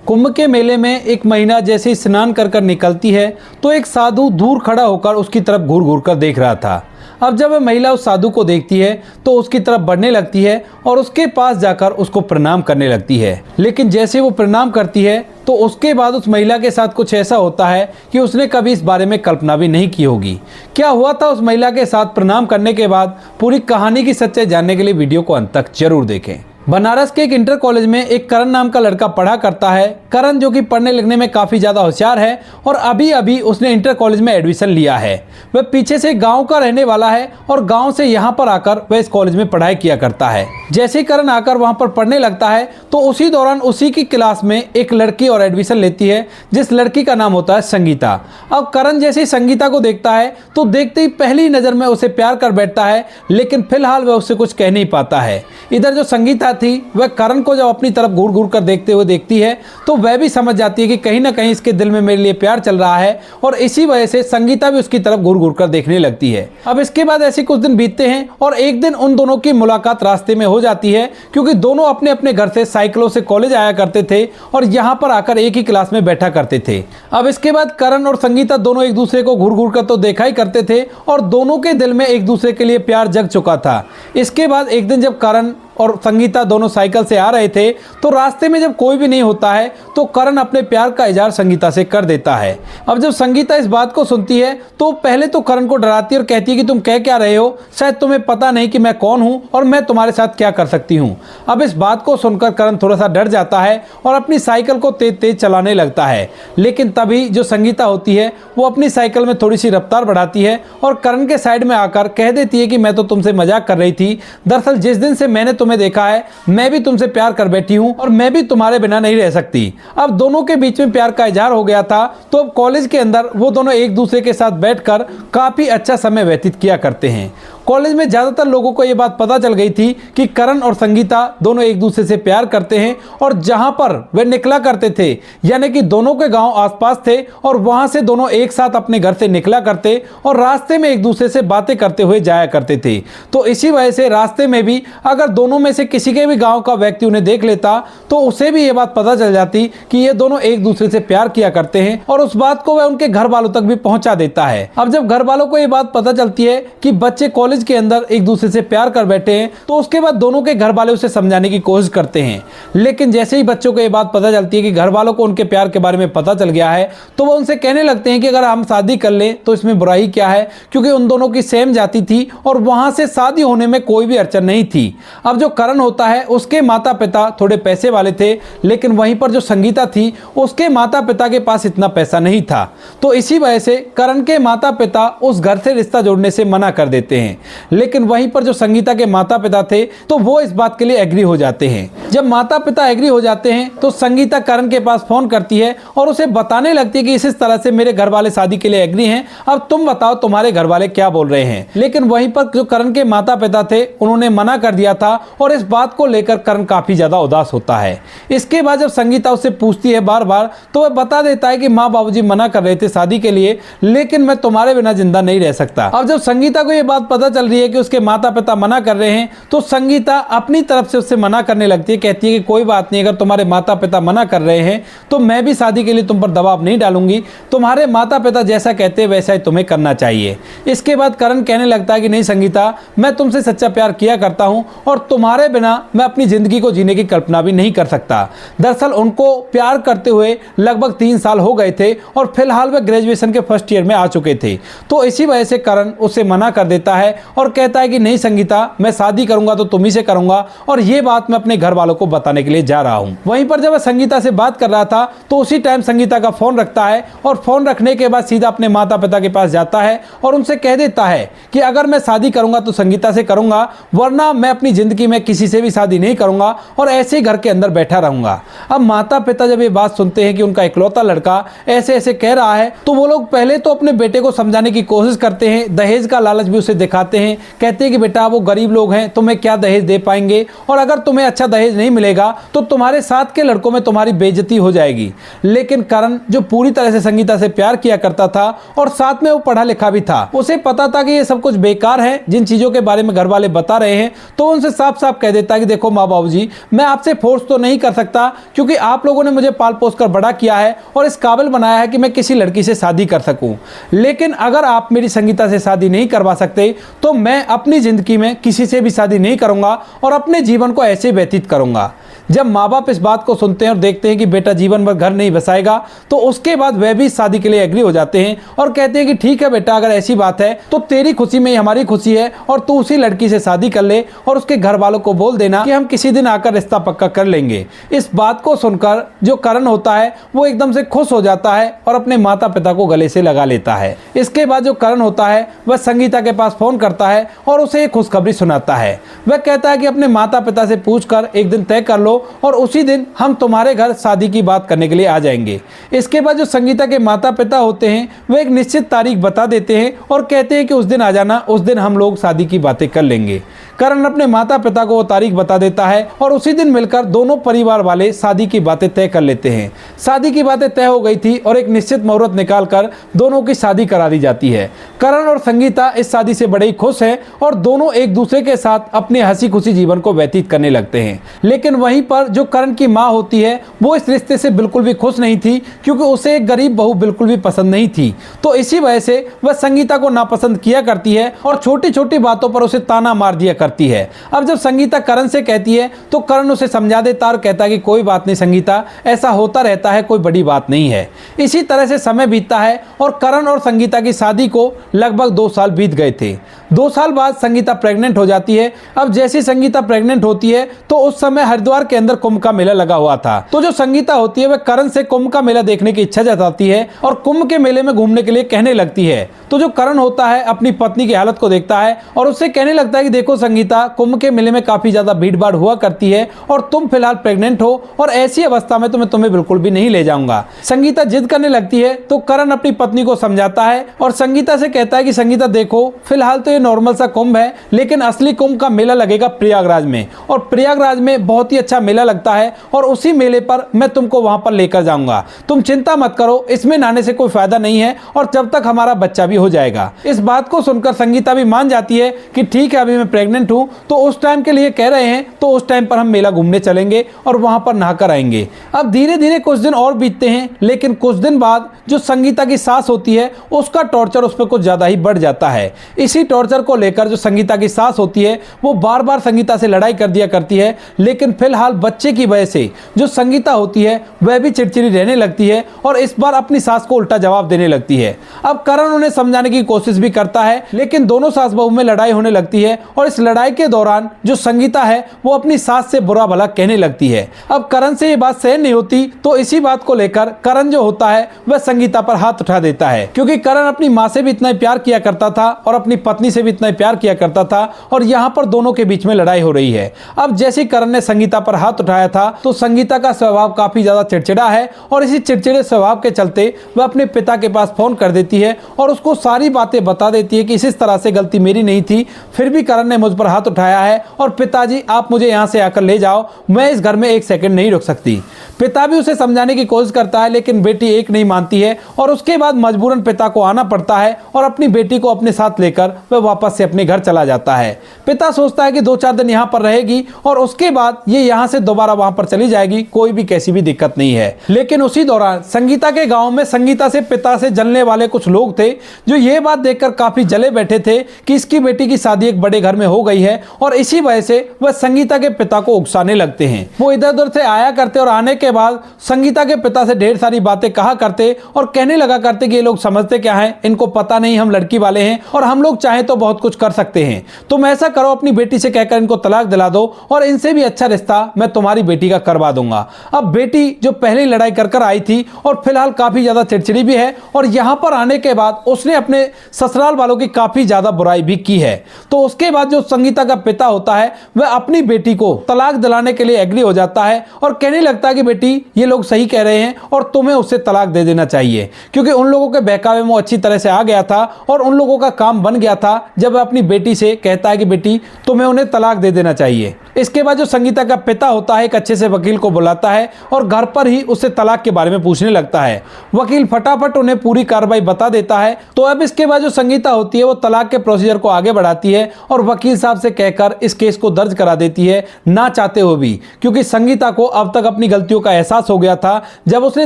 कुंभ के मेले में एक महिला जैसे ही स्नान कर कर निकलती है तो एक साधु दूर खड़ा होकर उसकी तरफ घूर घूर कर देख रहा था। अब जब वह महिला उस साधु को देखती है तो उसकी तरफ बढ़ने लगती है और उसके पास जाकर उसको प्रणाम करने लगती है। लेकिन जैसे वो प्रणाम करती है तो उसके बाद उस महिला के साथ कुछ ऐसा होता है कि उसने कभी इस बारे में कल्पना भी नहीं की होगी। क्या हुआ था उस महिला के साथ प्रणाम करने के बाद, पूरी कहानी की सच्चाई जानने के लिए वीडियो को अंत तक जरूर देखें। बनारस के एक इंटर कॉलेज में एक करण नाम का लड़का पढ़ा करता है। करण जो कि पढ़ने लिखने में काफ़ी ज़्यादा होशियार है और अभी अभी उसने इंटर कॉलेज में एडमिशन लिया है। वह पीछे से गांव का रहने वाला है और गांव से यहाँ पर आकर वह इस कॉलेज में पढ़ाई किया करता है। जैसे ही करण आकर वहाँ पर पढ़ने लगता है तो उसी दौरान उसी की क्लास में एक लड़की और एडमिशन लेती है, जिस लड़की का नाम होता है संगीता। अब करण जैसे ही संगीता को देखता है तो देखते ही पहली नज़र में उसे प्यार कर बैठता है, लेकिन फिलहाल वह उससे कुछ कह नहीं पाता है। इधर जो संगीता थी वह करण को जब अपनी तरफ घूर घूर कर देखते हुए देखती है तो वह भी समझ जाती है कि कहीं ना कहीं इसके दिल में मेरे लिए प्यार चल रहा है और इसी वजह से संगीता भी उसकी तरफ घूर घूर कर देखने लगती है। अब इसके बाद ऐसे कुछ दिन बीतते हैं और एक दिन उन दोनों की मुलाकात रास्ते में हो जाती है, क्योंकि दोनों अपने अपने घर से साइकिलों से कॉलेज आया करते थे और यहाँ पर आकर एक ही क्लास में बैठा करते थे। अब इसके बाद करण और संगीता दोनों एक दूसरे को घूर घूर कर तो देखा ही करते थे और दोनों के दिल में एक दूसरे के लिए प्यार जग चुका था। इसके बाद एक दिन जब करण और संगीता दोनों साइकिल से आ रहे थे तो रास्ते में जब कोई भी नहीं होता है तो करण अपने प्यार का इजहार संगीता से कर देता है। अब जब संगीता इस बात को सुनती है तो पहले तो करण को डराती है और कहती है कि तुम कह क्या रहे हो, शायद तुम्हें पता नहीं कि मैं कौन हूं और मैं तुम्हारे साथ क्या कर सकती हूं। अब इस बात को सुनकर करण थोड़ा सा डर जाता है और अपनी साइकिल को तेज तेज चलाने लगता है। लेकिन तभी जो संगीता होती है वो अपनी साइकिल में थोड़ी सी रफ्तार बढ़ाती है और करण के साइड में आकर कह देती है कि मैं तो तुमसे मजाक कर रही थी, दरअसल जिस दिन से मैंने तुम्हें देखा है मैं भी तुमसे प्यार कर बैठी हूं और मैं भी तुम्हारे बिना नहीं रह सकती। अब दोनों के बीच में प्यार का इजहार हो गया था तो अब कॉलेज के अंदर वो दोनों एक दूसरे के साथ बैठकर काफी अच्छा समय व्यतीत किया करते हैं। कॉलेज में ज़्यादातर लोगों को ये बात पता चल गई थी कि करण और संगीता दोनों एक दूसरे से प्यार करते हैं और जहां पर वे निकला करते थे, यानी कि दोनों के गांव आसपास थे और वहां से दोनों एक साथ अपने घर से निकला करते और रास्ते में एक दूसरे से बातें करते हुए जाया करते थे। तो इसी वजह से रास्ते में भी अगर दोनों में से किसी के भी गाँव का व्यक्ति उन्हें देख लेता तो उसे भी ये बात पता चल जाती कि ये दोनों एक दूसरे से प्यार किया करते हैं और उस बात को वह उनके घर वालों तक भी पहुंचा देता है। अब जब घर वालों को ये बात पता चलती है कि बच्चे कॉलेज के अंदर एक दूसरे से प्यार कर बैठे हैं तो उसके बाद दोनों के घर वाले उसे समझाने की कोशिश करते हैं। लेकिन जैसे ही बच्चों को यह बात पता चलती है कि घर वालों को उनके प्यार के बारे में पता चल गया है तो वो उनसे कहने लगते हैं कि अगर हम शादी कर लें तो इसमें बुराई क्या है, क्योंकि उन दोनों की सेम जाति थी और वहां से शादी होने में कोई भी अड़चन नहीं थी। अब जो करण होता है उसके माता पिता थोड़े पैसे वाले थे, लेकिन वहीं पर जो संगीता थी उसके माता पिता के पास इतना पैसा नहीं था। तो इसी वजह से करण के माता पिता उस घर से रिश्ता जोड़ने से मना कर देते हैं। लेकिन वहीं पर जो संगीता के माता पिता थे तो वो इस बात के लिए एग्री हो जाते हैं। जब माता पिता एग्री हो जाते हैं तो संगीता करण के पास फोन करती है और उसे बताने लगती है कि इस तरह से मेरे घर वाले शादी के लिए एग्री हैं, अब तुम बताओ तुम्हारे घर वाले क्या बोल रहे हैं। लेकिन वहीं पर जो करण के माता पिता थे उन्होंने मना कर दिया था और इस बात को लेकर करण काफी ज्यादा उदास होता है। इसके बाद जब संगीता उससे पूछती है बार बार तो वह बता देता है कि माँ बाबूजी मना कर रहे थे शादी के लिए, लेकिन मैं तुम्हारे बिना जिंदा नहीं रह सकता। अब जब संगीता को यह बात पता चल रही है कि उसके माता पिता मना कर रहे हैं तो संगीता अपनी तरफ से उससे मना करने लगती है, कहती है कि कोई बात नहीं, अगर तुम्हारे माता पिता मना कर रहे हैं तो मैं भी शादी के लिए तुम पर दबाव नहीं डालूंगी, तुम्हारे माता पिता जैसा कहते हैं वैसा ही तुम्हें करना चाहिए। इसके बाद करण कहने लगता है कि नहीं संगीता, मैं तुमसे सच्चा प्यार किया करता हूं और तुम्हारे बिना मैं अपनी जिंदगी को जीने की कल्पना भी नहीं कर सकता। दरअसल उनको प्यार करते हुए लगभग 3 साल हो गए थे और फिलहाल वे ग्रेजुएशन के फर्स्ट ईयर में आ चुके थे। तो इसी वजह से करण उसे मना कर देता है और कहता है कि नहीं संगीता, मैं शादी करूंगा तो तुम ही से करूंगा और ये बात मैं अपने घर वालों को बताने के लिए जा रहा हूं। वहीं पर जब वह संगीता से बात कर रहा था तो उसी टाइम संगीता का फोन रखता है और फोन रखने के बाद सीधा अपने माता पिता के पास जाता है और उनसे कह देता है कि अगर मैं शादी करूंगा तो संगीता से करूंगा, वरना मैं अपनी जिंदगी में किसी से भी शादी नहीं करूंगा और ऐसे ही घर के अंदर बैठा रहूंगा। अब माता पिता जब ये बात सुनते हैं कि उनका इकलौता लड़का ऐसे ऐसे कह रहा है तो वो लोग पहले तो अपने बेटे को समझाने की कोशिश करते हैं, दहेज का लालच भी उसे दिखाते समझाते हैं, कहते हैं कि बेटा वो गरीब लोग हैं, तुम्हें क्या दहेज दे पाएंगे, और अगर तुम्हें अच्छा दहेज नहीं मिलेगा तो तुम्हारे साथ के लड़कों में तुम्हारी बेइज्जती हो जाएगी। लेकिन करण जो पूरी तरह से संगीता से प्यार किया करता था और साथ में वो पढ़ा लिखा भी था, उसे पता था कि ये सब कुछ बेकार है जिन चीजों के बारे में घर वाले बता रहे हैं, तो उनसे साफ साफ कह देता कि देखो माँ बाबू जी, मैं आपसे फोर्स तो नहीं कर सकता क्योंकि आप लोगों ने मुझे पाल पोस कर बड़ा किया है और इस काबिल बनाया है कि मैं किसी लड़की से शादी कर सकूं। लेकिन अगर आप मेरी संगीता से शादी नहीं करवा सकते तो मैं अपनी जिंदगी में किसी से भी शादी नहीं करूंगा और अपने जीवन को ऐसे व्यतीत करूंगा। जब माँ बाप इस बात को सुनते हैं और देखते हैं कि बेटा जीवन भर घर नहीं बसाएगा, तो उसके बाद वह भी शादी के लिए एग्री हो जाते हैं और कहते हैं कि ठीक है बेटा, अगर ऐसी बात है तो तेरी खुशी में हमारी खुशी है और तू उसी लड़की से शादी कर ले और उसके घर वालों को बोल देना कि हम किसी दिन आकर रिश्ता पक्का कर लेंगे। इस बात को सुनकर जो करण होता है वो एकदम से खुश हो जाता है और अपने माता पिता को गले से लगा लेता है। इसके बाद जो करण होता है वह संगीता के पास फोन करता है और उसे एक खुशखबरी सुनाता है। वह कहता है कि अपने माता पिता से पूछकर एक दिन तय कर लो और उसी दिन हम तुम्हारे घर शादी की बात करने के लिए आ जाएंगे। इसके बाद जो संगीता के माता पिता होते हैं वह एक निश्चित तारीख बता देते हैं और कहते हैं कि उस दिन आ जाना, उस दिन हम लोग शादी की बातें कर लेंगे। करण अपने माता पिता को वो तारीख बता देता है और उसी दिन मिलकर दोनों परिवार वाले शादी की बातें तय कर लेते हैं। शादी की बातें तय हो गई थी और एक निश्चित मुहूर्त निकालकर दोनों की शादी करा दी जाती है। करण और संगीता इस शादी से बड़े ही खुश हैं और दोनों एक दूसरे के साथ अपने हंसी खुशी जीवन को व्यतीत करने लगते हैं। लेकिन वहीं पर जो करण की माँ होती है वो इस रिश्ते से बिल्कुल भी खुश नहीं थी क्योंकि उसे एक गरीब बहू बिल्कुल भी पसंद नहीं थी। तो इसी वजह से वह संगीता को नापसंद किया करती है और छोटी छोटी बातों पर उसे ताना मार दिया करती है। अब जब संगीता करण से कहती है तो करण उसे समझा देता और कहता है कि कोई बात नहीं संगीता, ऐसा होता रहता है, कोई बड़ी बात नहीं है। इसी तरह से समय बीतता है और करण और संगीता की शादी को लगभग 2 साल बीत गए थे। 2 साल बाद संगीता प्रेग्नेंट हो जाती है। अब जैसी संगीता प्रेग्नेंट होती है तो उस समय हरिद्वार के अंदर कुंभ का मेला लगा हुआ था। तो जो संगीता होती है वह करण से कुंभ का मेला देखने की इच्छा जताती है और कुंभ के मेले में घूमने के लिए कहने लगती है। तो जो करण होता है अपनी पत्नी की हालत को देखता है और उससे कहने लगता है कि देखो संगीता, कुंभ के मेले में काफी ज्यादा भीड़ भाड़ हुआ करती है और तुम फिलहाल प्रेग्नेंट हो और ऐसी अवस्था में मैं तुम्हें बिल्कुल भी नहीं ले जाऊंगा। संगीता जिद करने लगती है तो करण अपनी पत्नी को समझाता है और संगीता से कहता है कि संगीता देखो, फिलहाल तो ये नॉर्मल सा कुंभ है, लेकिन असली कुंभ का मेला लगेगा प्रयागराज में और प्रयागराज में बहुत ही अच्छा मेला लगता है और उसी मेले पर मैं तुमको वहां पर लेकर जाऊंगा। तुम चिंता मत करो, इसमें नहाने से कोई फायदा नहीं है और जब तक हमारा बच्चा भी हो जाएगा। इस बात को सुनकर संगीता भी मान जाती है कि ठीक है, अभी मैं प्रेग्नेंट हूं तो उस टाइम के लिए कह रहे हैं तो उस टाइम पर हम मेला घूमने चलेंगे और वहां पर नहाकर आएंगे। अब धीरे धीरे कुछ दिन और बीतते हैं, लेकिन कुछ दिन बाद जो संगीता की सास होती है उसका टॉर्चर उस पर कुछ ज्यादा ही बढ़ जाता है। इसी टॉर्चर को लेकर जो संगीता की सास होती है वो बार बार संगीता से लड़ाई कर दिया करती है, लेकिन फिलहाल बच्चे की वजह से जो संगीता होती है वह भी चिड़चिड़ी रहने लगती है और इस बार अपनी सास को उल्टा जवाब देने लगती है। अब करण उन्हें समझाने की कोशिश भी करता है, लेकिन दोनों सास बहू में लड़ाई होने लगती है और इस लड़ाई के दौरान जो संगीता है वो अपनी सास से बुरा भला कहने लगती है। अब करण से ये बात सहन नहीं होती तो इसी बात को लेकर करण जो होता है वह संगीता पर हाथ उठा देता है, क्योंकि करण अपनी माँ से भी इतना प्यार किया करता था और अपनी पत्नी से भी इतना प्यार किया करता था और यहाँ पर दोनों के बीच में लड़ाई हो रही है। अब जैसे करण ने संगीता पर हाथ उठाया था तो संगीता का स्वभाव काफी ज्यादा चिड़चिड़ा है और इसी चिड़चिड़े स्वभाव के चलते वह अपने पिता के पास फोन कर देती है और उसको सारी बातें बता देती है कि इस तरह से गलती मेरी नहीं थी, फिर भी करण ने मुझ पर हाथ उठाया है और पिताजी आप मुझे यहाँ से आकर ले जाओ, मैं इस घर में 1 सेकंड नहीं रुक सकती। पिता भी उसे समझाने की कोशिश करता है, लेकिन बेटी एक नहीं मानती है और उसके बाद मजबूरन पिता को आना पड़ता है और अपनी बेटी को अपने साथ लेकर वह वापस से अपने घर चला जाता है। पिता सोचता है कि 2-4 दिन यहाँ पर रहेगी और उसके बाद ये यहाँ से दोबारा वहां पर चली जाएगी, कोई भी कैसी भी दिक्कत नहीं है। लेकिन उसी दौरान संगीता के गाँव में संगीता से पिता से जलने वाले कुछ लोग थे जो ये बात देखकर काफी जले बैठे थे कि इसकी बेटी की शादी एक बड़े घर में हो गई है और इसी वजह से वह संगीता के पिता को उकसाने लगते हैं। वो इधर उधर से आया करते और आने के बाद संगीता के पिता से ढेर सारी बातें कहा करते और कहने लगा करते कि ये लोग समझते क्या हैं, इनको पता नहीं हम लड़की वाले हैं और हम लोग चाहें तो बहुत कुछ कर सकते हैं। तुम ऐसा करो, अपनी बेटी से कहकर इनको तलाक दिला दो और इनसे भी अच्छा रिश्ता मैं तुम्हारी बेटी का करवा दूंगा। अब बेटी जो पहले लड़ाई कर आई थी और फिलहाल काफी ज्यादा चिड़चिड़ी भी है और यहाँ पर आने के बाद उसने अपने ससुराल वालों की काफी ज्यादा बुराई भी की है। तो उसके बाद जो संगीता का पिता होता है वह अपनी बेटी को तलाक दिलाने के लिए एग्री हो जाता है और कहने लगता है कि बेटी ये लोग सही कह रहे हैं और तुम्हें उससे तलाक दे देना चाहिए, क्योंकि उन लोगों के बहकावे में वो अच्छी तरह से आ गया था और उन लोगों का काम बन गया था जब वह अपनी बेटी से कहता है कि बेटी तुम्हें उन्हें तलाक दे देना चाहिए। इसके बाद जो संगीता का पिता होता है एक अच्छे से वकील को बुलाता है और घर पर ही उससे तलाक के बारे में पूछने लगता है। वकील फटाफट उन्हें पूरी कार्रवाई बता देता है। तो अब इसके बाद जो संगीता होती है वो तलाक के प्रोसीजर को आगे बढ़ाती है और वकील साहब से कहकर इस केस को दर्ज करा देती है, ना चाहते हुए भी, क्योंकि संगीता को अब तक अपनी गलतियों का एहसास हो गया था। जब उसने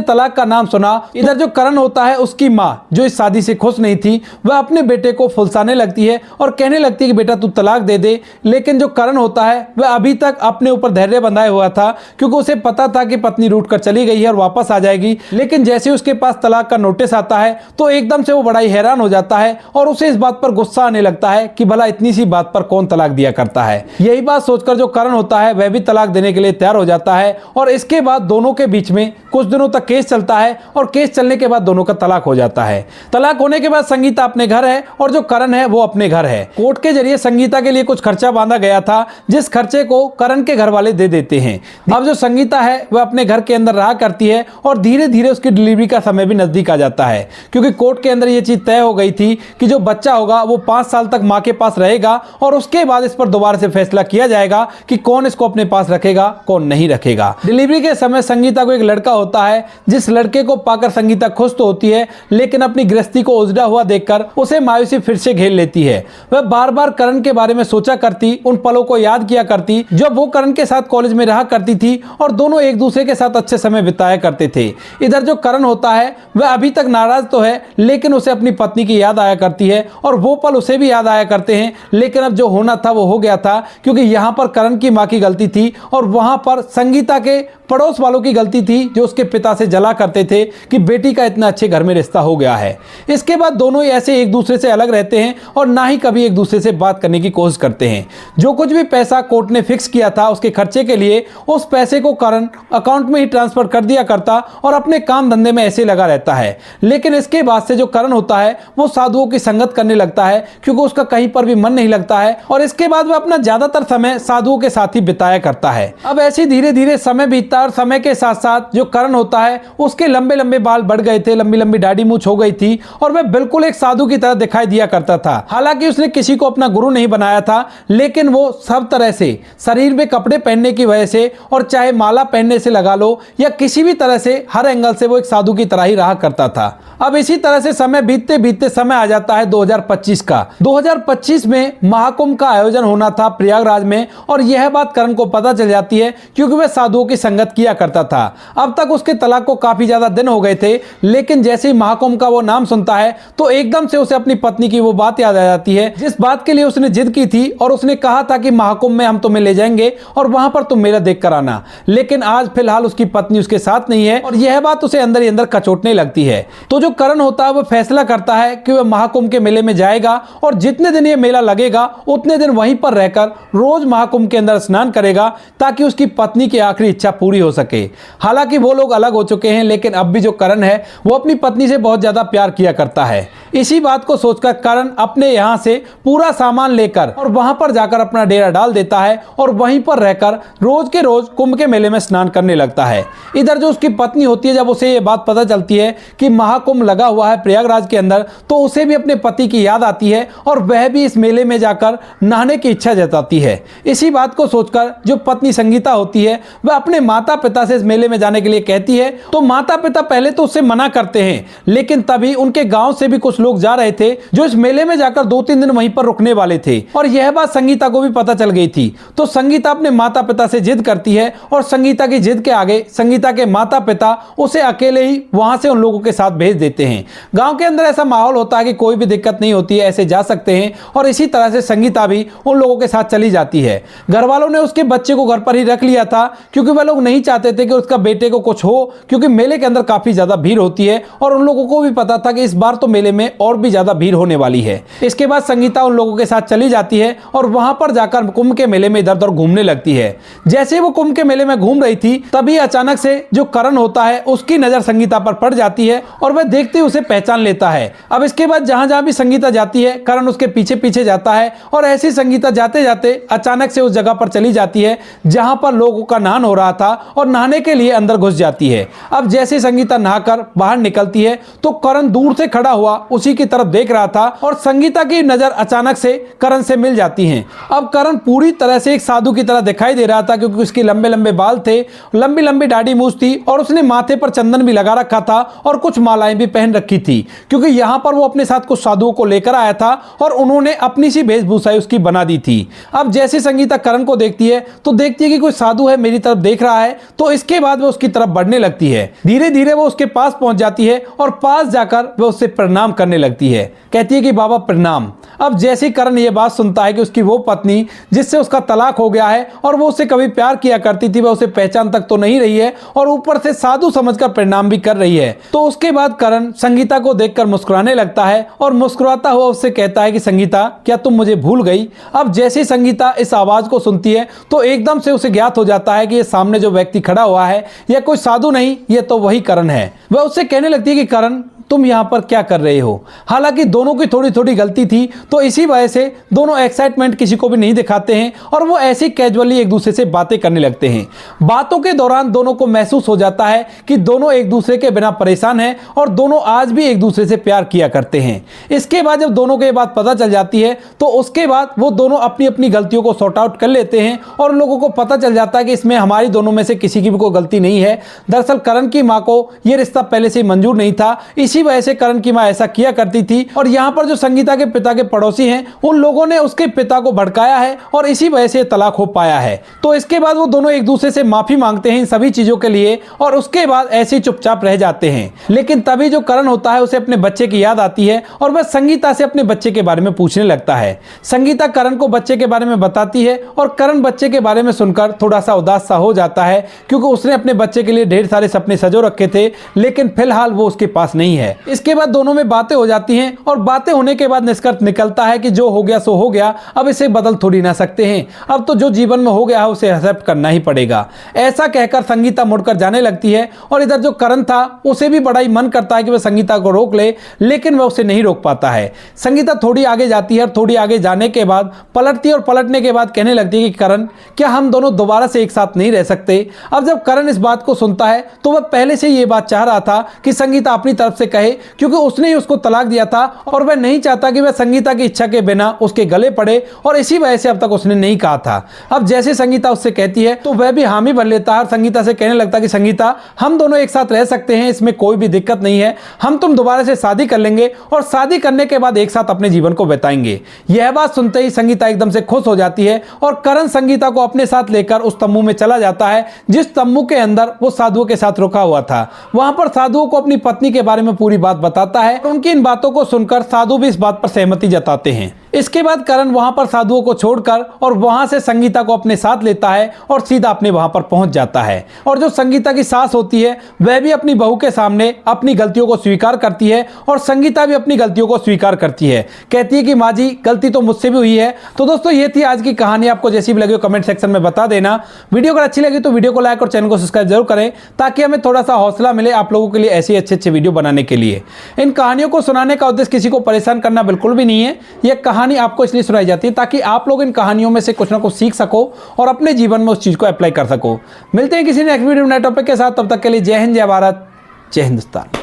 तलाक का नाम सुना, इधर जो करण होता है उसकी माँ जो इस शादी से खुश नहीं थी वह अपने बेटे को फुसलाने लगती है और कहने लगती है कि बेटा तू तलाक दे दे। लेकिन जो करण होता है वह अभी तक अपने ऊपर धैर्य बंधाए हुआ था, क्योंकि उसे पता था कि पत्नी रूठ कर चली गई है और वापस आ जाएगी। लेकिन जैसे ही उसके पास तलाक का नोटिस आता है तो एकदम से वो बड़ा ही हैरान हो जाता है और उसे इस बात पर गुस्सा आने लगता है कि भला इतनी सी बात पर कौन तलाक दिया करता है। यही बात सोचकर जो करण होता है वह भी तलाक देने के लिए तैयार हो जाता है और इसके बाद दोनों के बीच में कुछ दिनों तक केस चलता है और केस चलने के बाद दोनों का तलाक हो जाता है। तलाक होने के बाद संगीता अपने घर है और जो करण है वो अपने घर है। कोर्ट के जरिए संगीता के लिए कुछ खर्चा बांधा गया था, जिस खर्चे को करण के घर वाले दे देते हैं। अब जो संगीता है वह अपने घर के अंदर रहा करती है और धीरे धीरे उसकी डिलीवरी का समय भी नजदीक आ जाता है, क्योंकि कोर्ट के अंदर यह चीज तय हो गई थी कि जो बच्चा होगा वो 5 साल तक मां के पास रहेगा और उसके बाद इस पर दोबारा से फैसला किया जाएगा कि कौन इसको अपने पास रखेगा कौन नहीं रखेगा। डिलीवरी के समय संगीता को एक लड़का होता है, जिस लड़के को पाकर संगीता खुश तो होती है, लेकिन अपनी गृहस्थी को उजड़ा हुआ देखकर उसे मायूसी फिर से घेर लेती है। वह बार बार करण के बारे में सोचा करती, उन पलों को याद किया करती जब वो करण के साथ कॉलेज में रहा करती थी और दोनों एक दूसरे के साथ अच्छे समय बिताया करते थे। इधर जो करण होता है वह अभी तक नाराज तो है, लेकिन उसे अपनी पत्नी की याद आया करती है और वो पल उसे भी याद आया करते हैं। लेकिन अब जो होना था वो हो गया था, क्योंकि यहाँ पर करण की माँ की गलती थी और वहां पर संगीता के पड़ोस वालों की गलती थी जो उसके पिता से जला करते थे कि बेटी का इतना अच्छे घर में रिश्ता हो गया है। इसके बाद दोनों ही ऐसे एक दूसरे से अलग रहते हैं और ना ही कभी एक दूसरे से बात करने की कोशिश करते हैं। जो कुछ भी पैसा कोर्ट ने फिक्स किया था उसके खर्चे के लिए, उस पैसे को करण अकाउंट में ही ट्रांसफर कर दिया करता और अपने काम धंधे में ऐसे लगा रहता है। लेकिन इसके बाद से जो करण होता है वो साधुओं की संगत करने लगता है, क्योंकि उसका कहीं पर भी मन नहीं लगता है और इसके बाद वह अपना ज्यादातर समय साधुओं के साथ ही बिताया करता है। अब ऐसे धीरे धीरे समय बीतता और समय के साथ साथ जो करण होता है उसके लंबे लंबे बाल बढ़ गए थे, लंबी लंबी दाढ़ी मूंछ हो गई थी और वह बिल्कुल एक साधु की तरह दिखाई दिया करता था। हालांकि उसने किसी को अपना गुरु नहीं बनाया था, लेकिन वो सब तरह से शरीर में कपड़े पहनने की वजह से और चाहे माला पहनने से लगा लो या किसी भी तरह से, हर एंगल से वो एक साधु की तरह ही रहा करता था। अब इसी तरह से समय बीतते बीतते समय आ जाता है 2025 का। 2025 में महाकुंभ का आयोजन होना था प्रयागराज में और यह बात करण को पता चल जाती है, क्योंकि वह साधुओं की संगत किया करता था। अब तक उसके तलाक को काफी ज्यादा दिन हो गए थे, लेकिन जैसे ही महाकुंभ का वो नाम सुनता है तो एकदम से उसे अपनी पत्नी की वो बात याद आ जाती है, जिस बात के लिए उसने जिद की थी और उसने कहा था कि महाकुंभ में हम तुम्हें ले जाएंगे और वहां पर तुम मेरा देख कर आना। लेकिन आज फिलहाल उसकी पत्नी उसके साथ नहीं है और यह बात उसे अंदर ही अंदर कचोटने लगती है। तो जो करण होता है वो फैसला करता है कि वह महाकुंभ के मेले में जाएगा और जितने दिन ये मेला लगेगा उतने दिन वहीं पर रहकर रोज महाकुंभ के अंदर स्नान करेगा, ताकि उसकी पत्नी की आखिरी इच्छा पूरी हो सके। हालांकि वो लोग अलग हो चुके हैं, लेकिन अब भी जो करण है वो अपनी पत्नी से बहुत ज्यादा प्यार किया करता है। इसी बात को सोचकर करण अपने यहां से पूरा सामान लेकर और वहां पर जाकर अपना डेरा डाल देता है और वहीं पर रहकर रोज के रोज कुंभ के मेले में स्नान करने लगता है। इधर जो उसकी पत्नी होती है, जब उसे ये बात पता चलती है कि महाकुंभ लगा हुआ है प्रयागराज के अंदर, तो उसे भी अपने पति की याद आती है और वह भी इस मेले में जाकर नहाने की इच्छा जताती है। इसी बात को सोचकर जो पत्नी संगीता होती है वह अपने माता पिता से इस मेले में जाने के लिए कहती है। तो माता पिता पहले तो उससे मना करते हैं, लेकिन तभी उनके गांव से भी कुछ लोग जा रहे थे जो इस मेले में जाकर 2-3 दिन वहीं पर रुकने वाले थे और यह बात संगीता को भी पता चल गई थी। तो संगीता अपने माता पिता से जिद करती है और संगीता की जिद के आगे संगीता के माता पिता उसे अकेले ही वहां से उन लोगों के साथ भेज देते हैं। गांव के अंदर ऐसा माहौल होता है कि कोई भी दिक्कत नहीं होती है, ऐसे जा सकते हैं और इसी तरह से संगीता भी उन लोगों के साथ चली जाती है। घर वालों ने उसके बच्चे को घर पर ही रख लिया था, क्योंकि वह लोग नहीं चाहते थे कि उसका बेटे को कुछ हो, क्योंकि मेले के अंदर काफी ज्यादा भीड़ होती है और उन लोगों को भी पता था कि इस बार तो मेले में और भी ज्यादा भीड़ होने वाली है। इसके बाद संगीता उन लोगों के साथ चली जाती है और वहां पर जाकर कुंभ के मेले में इधर उधर घूमने लगती है। जैसे वो कुंभ के मेले में घूम रही थी, तभी अचानक से जो करण होता है उसकी नजर संगीता पर पड़ जाती है और वह देखते ही उसे पहचान लेता है। अब इसके बाद जहां जहां भी संगीता जाती है, करण उसके पीछे पीछे जाता है और ऐसी संगीता जाते जाते अचानक से उस जगह पर चली जाती है जहां पर लोगों का नहान हो रहा था और नहाने के लिए अंदर घुस जाती है। अब जैसे संगीता नहाकर बाहर निकलती है तो करण दूर से खड़ा हुआ उसी की तरफ देख रहा था और संगीता की नजर अचानक से करण से मिल जाती है। अब करण पूरी तरह से एक साधु की तरह दिखाई दे रहा था, क्योंकि उसके लंबे लंबे बाल थे, लंबी लंबी दाढ़ी मूंछ थी और उसने माथे पर चंदन भी लगा रखा था और कुछ मालाएं भी पहन रखी थी, क्योंकि यहां पर वो अपने साथ कुछ साधुओं को लेकर आया था और उन्होंने अपनी सी वेशभूषा उसकी बना दी थी। अब जैसे संगीता करण को देखती है तो देखती है कि कोई साधु है, मेरी तरफ देख रहा है, तो इसके बाद वो उसकी तरफ बढ़ने लगती है। धीरे धीरे वो उसके पास पहुंच जाती है और पास जाकर वो उससे प्रणाम करने लगती है, कहती है कि बाबा प्रणाम। अब जैसे करण ये बात सुनता है कि उसकी वो पत्नी जिससे उसका तलाक हो गया है और वो उससे कभी प्यार किया करती थी, वह उसे पहचान तक तो नहीं रही है और ऊपर से साधु समझकर प्रणाम भी कर रही है, तो उसके बाद करण संगीता को देखकर मुस्कुराने लगता है और मुस्कुराता हुआ उससे कहता है कि संगीता, क्या तुम मुझे भूल गई? अब जैसे संगीता इस आवाज को सुनती है तो एकदम से उसे ज्ञात हो जाता है कि ये सामने जो व्यक्ति खड़ा हुआ है यह कोई साधु नहीं, ये तो वही करण है। वह उससे कहने लगती है कि करण, तुम यहां पर क्या कर रहे हो? हालांकि दोनों की थोड़ी थोड़ी गलती थी, तो इसी वजह से दोनों एक्साइटमेंट किसी को भी नहीं दिखाते हैं और वो ऐसे कैजुअली एक दूसरे से बातें करने लगते हैं। बातों के दौरान दोनों को महसूस हो जाता है कि दोनों एक दूसरे के बिना परेशान हैं और दोनों आज भी एक दूसरे से प्यार किया करते हैं। इसके बाद जब दोनों को ये बात पता चल जाती है तो उसके बाद वो दोनों अपनी अपनी गलतियों को सॉर्ट आउट कर लेते हैं और लोगों को पता चल जाता है कि इसमें हमारी दोनों में से किसी की भी कोई गलती नहीं है। दरअसल करण की मां को यह रिश्ता पहले से मंजूर नहीं था, इसी वजह से करण की मां ऐसा किया करती थी और यहां पर जो संगीता के पिता के पड़ोसी हैं उन लोगों ने उसके पिता को भड़काया है और इसी वजह से तलाक हो पाया है। तो इसके बाद वो दोनों एक दूसरे से माफी मांगते हैं इन सभी चीजों के लिए और उसके बाद ऐसे ही चुपचाप रह जाते हैं। लेकिन तभी जो करण होता है उसे अपने बच्चे की याद आती है और वह संगीता से अपने बच्चे के बारे में पूछने लगता है। संगीता करण को बच्चे के बारे में बताती है और करण बच्चे के बारे में सुनकर थोड़ा सा उदास सा हो जाता है, क्योंकि उसने अपने बच्चे के लिए ढेर सारे सपने सजो रखे थे, लेकिन फिलहाल वो उसके पास नहीं है। इसके बाद दोनों में बातें हो जाती हैं और बातें होने के बाद निष्कर्ष निकलता है कि जो हो गया सो हो गया, अब इसे बदल थोड़ी ना सकते हैं, अब तो जो जीवन में हो गया है उसे एक्सेप्ट करना ही पड़ेगा। ऐसा कहकर संगीता मुड़कर जाने लगती है और इधर जो करण था उसे भी बड़ा ही मन करता है कि वह संगीता को रोक ले, लेकिन वह उसे नहीं रोक पाता है। संगीता थोड़ी आगे जाती है और थोड़ी आगे जाने के बाद पलटती है और पलटने के बाद कहने लगती है कि करण, क्या हम दोनों दोबारा से एक साथ नहीं रह सकते? अब जब करण इस बात को सुनता है तो वह पहले से ये बात चाह रहा था कि संगीता अपनी तरफ से कहे, क्योंकि उसने ही उसको तलाक दिया था और वह नहीं चाहता कि वह संगीता की इच्छा के बिना उसके गले पड़े और इसी वजह से अब तक उसने नहीं कहा था। अब जैसे संगीता उससे कहती है तो वह भी हामी भर लेता है और संगीता से कहने लगता है कि संगीता, हम दोनों एक साथ रह सकते हैं, इसमें कोई भी दिक्कत नहीं है, हम तुम दोबारा से शादी कर लेंगे और शादी करने के बाद एक साथ अपने जीवन को बिताएंगे। यह बात सुनते ही संगीता एकदम से खुश हो जाती है और करण संगीता को अपने साथ लेकर उस तम्बू में चला जाता है जिस तम्बू के अंदर वो साधुओं के साथ रुका हुआ था। वहां पर साधुओं को अपनी पत्नी के बारे में पूरी बात बताता है। उनकी इन बातों को सुनकर साधु भी इस बात पर सहमति जताते हैं। इसके बाद करण वहां पर साधुओं को छोड़कर और वहां से संगीता को अपने साथ लेता है और सीधा अपने वहां पर पहुंच जाता है। और जो संगीता की सास होती है वह भी अपनी बहू के सामने अपनी गलतियों को स्वीकार करती है और संगीता भी अपनी गलतियों को स्वीकार करती है, कहती है कि माँ जी, गलती तो मुझसे भी हुई है। तो दोस्तों ये थी आज की कहानी, आपको जैसी भी लगी कमेंट सेक्शन में बता देना। वीडियो अगर अच्छी लगी तो वीडियो को लाइक और चैनल को सब्सक्राइब जरूर करें, ताकि हमें थोड़ा सा हौसला मिले आप लोगों के लिए ऐसी अच्छे वीडियो बनाने के लिए। इन कहानियों को सुनाने का उद्देश्य किसी को परेशान करना बिल्कुल भी नहीं है। यह कहानी आपको इसलिए सुनाई जाती है ताकि आप लोग इन कहानियों में से कुछ ना कुछ सीख सको और अपने जीवन में उस चीज को अप्लाई कर सको। मिलते हैं किसी नेक्स्ट वीडियो नए टॉपिक के साथ, तब तक के लिए जय हिंद, जय भारत, जय हिंदुस्तान।